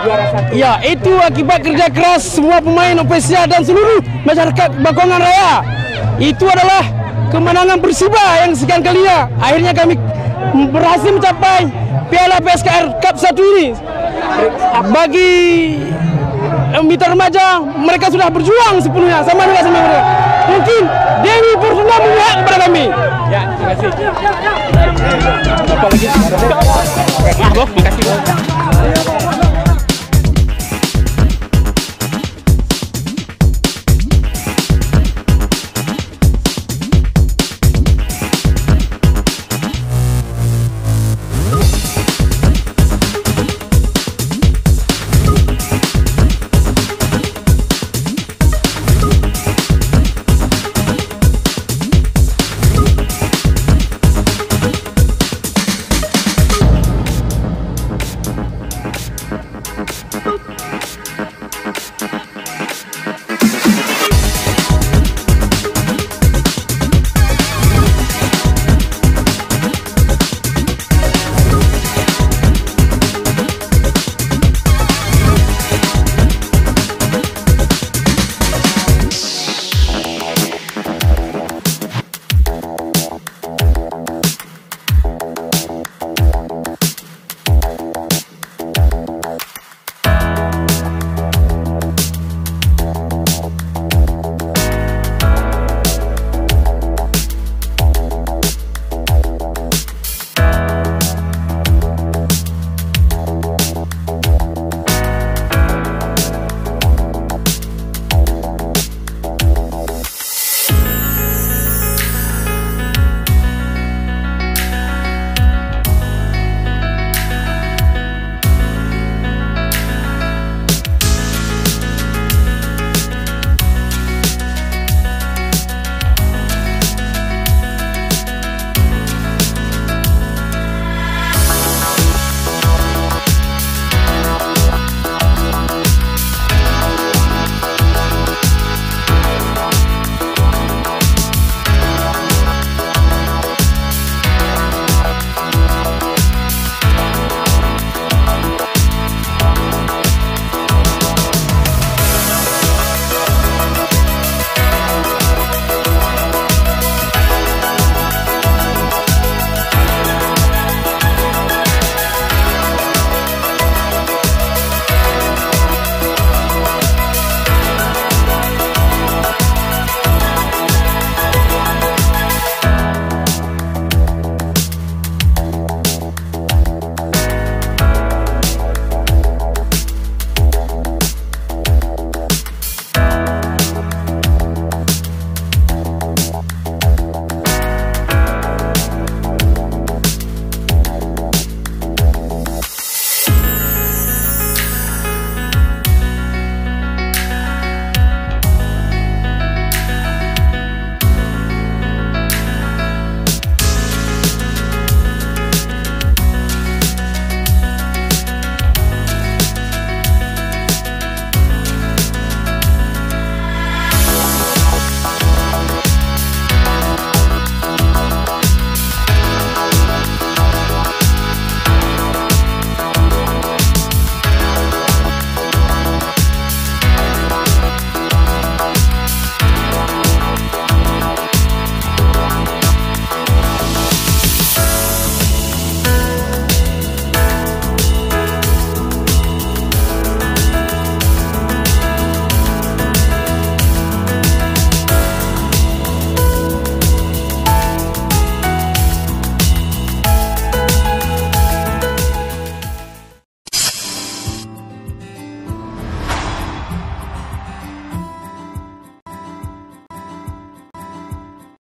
juara satu. Ya, itu akibat kerja keras semua pemain OPSIA dan seluruh masyarakat Bakongan Raya. Itu adalah kemenangan Persiba yang sekian kalinya. Akhirnya kami berhasil mencapai Piala PSKR Cup 1 ini. Bagi Mitra Remaja, mereka sudah berjuang sepenuhnya sama dengan mereka. Mungkin Dewi Fortuna memihak kepada kami. Ya, terima kasih. Apa lagi? Makasih.